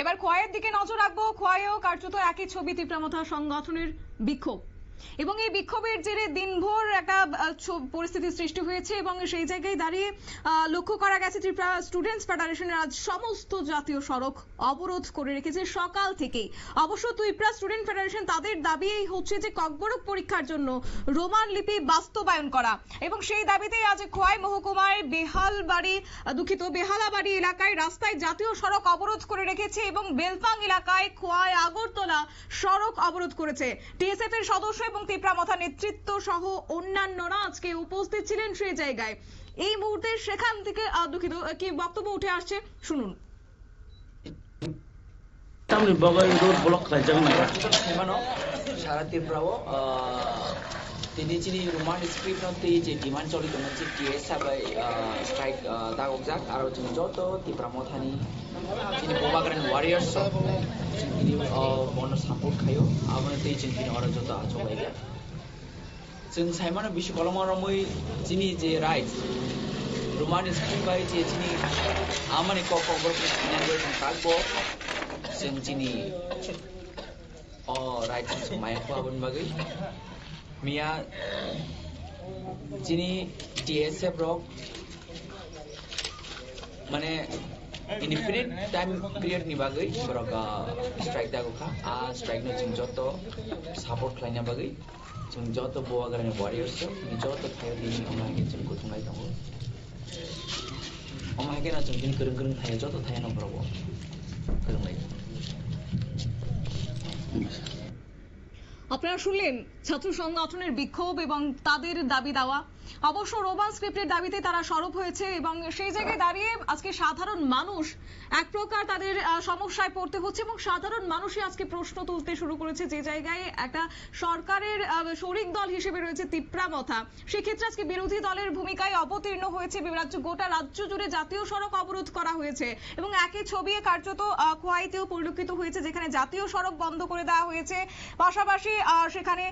এবার খোয়াইয়ের দিকে নজর রাখবো। খোয়াইয়েও কার্যত একই ছবি, তীব্রামথা সংগঠনের বিক্ষোভ এবং এই বিক্ষোভের জেরে দিনভর একটা পরিস্থিতির সৃষ্টি হয়েছে এবং সেই জায়গায় দাঁড়িয়ে লক্ষ্য করা গেছে ত্রিপুরা স্টুডেন্টস ফেডারেশনের আজ সমস্ত জাতীয় সড়ক অবরোধ করে রেখেছে সকাল থেকেই। অবশ্য ত্রিপুরা স্টুডেন্ট ফেডারেশন তাদের দাবি হচ্ছে যে ককবরক পরীক্ষার জন্য রোমান লিপি বাস্তবায়ন করা এবং সেই দাবিতেই আজ খোয়াই মহকুমায় বেহালাবাড়ি এলাকায় রাস্তায় জাতীয় সড়ক অবরোধ করে রেখেছে এবং বেলপাং এলাকায় খোয়াই আগরতলা সড়ক অবরোধ করেছে। টিএসএফ এর সদস্য এবং তীব্রামথা নেতৃত্ব সহ অন্যান্যরা আজকে উপস্থিত ছিলেন সেই জায়গায়। এই মুহূর্তে সেখান থেকে কি বক্তব্য উঠে আসছে শুনুন। সারা ত্রিপুরাও তিনি যিনি রোমান স্ক্রিপ্টে যে ডিমান্ড চলি দङ যে টিএसआ स्ट्राइक दागजाक आरो जों जत তীব্রামথানি যিনি बोबाग्रेन वारियर्स যিনি बन्द सापर्ट खायो आबोनो दै जों তিনি अरा जत आचबायगा जों साइमानो बिसु कलमारमै যিনি जे राइट রোমান स्क्रिप्ट जे যিনি आमानि ककबर प्रेसिडेन्ट जों कागबो जों যিনি राइट जों मायखौ आबोन बागै मिया যিনি টিএসএফ রক মানে ইনডিফিনিট টাইম পিরিয়ड नि बागै बरक स्ट्राइक दागोखा आ स्ट्राइक न जों जत सापर्ट खालायना बागै जों जत बोवाग्रानि वारियर्स नि जत थायो दिनि अमाहाय जों गुथुंनाय दङ अमाहाय ना जों दिनि गोरों गोरों थायो जत थायो न बरक गोरोंनाय। আপনারা শুনলেন ছাত্র সংগঠনের বিক্ষোভ এবং তাদের দাবি দেওয়া। অবশ্য রোমান স্ক্রিপ্টের দাবিতে তারা সরব হয়েছে এবং সেই জায়গায় দাঁড়িয়ে আজকে সাধারণ মানুষ এক প্রকার তাদের সমস্যায় পড়তে হচ্ছে এবং সাধারণ মানুষই আজকে প্রশ্ন তুলতে শুরু করেছে যে জায়গায় একটা সরকারের শরিক দল হিসেবে রয়েছে তীব্রামথা, সেক্ষেত্রে আজকে বিরোধী দলের ভূমিকায় অবতীর্ণ হয়েছে। গোটা রাজ্য জুড়ে জাতীয় সড়ক অবরোধ করা হয়েছে এবং একই ছবি কার্যত খোয়াইতেও পরিলক্ষিত হয়েছে যেখানে জাতীয় সড়ক বন্ধ করে দেওয়া হয়েছে। পাশাপাশি সেখানে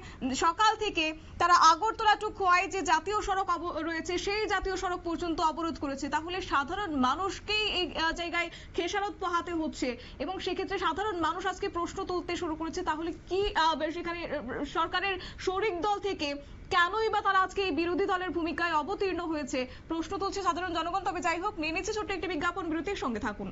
সকাল থেকে তারা আগরতলা টু খোয়াই যে জাতীয় সড়ক রয়েছে সেই জাতীয় সড়ক পর্যন্ত অবরোধ করেছে। তাহলে সাধারণ মানুষকেই এই জায়গায় খেসারত পোহাতে হচ্ছে এবং সেক্ষেত্রে সাধারণ মানুষ আজকে প্রশ্ন তুলতে শুরু করেছে তাহলে কি সেখানে সরকারের শরিক দল থেকে কেনই বা তারা আজকে এই বিরোধী দলের ভূমিকায় অবতীর্ণ হয়েছে প্রশ্ন তুলছে সাধারণ জনগণ। তবে যাই হোক, নিয়ে নিচ্ছে ছোট্ট একটি বিজ্ঞাপন বিরতির সঙ্গে থাকুন।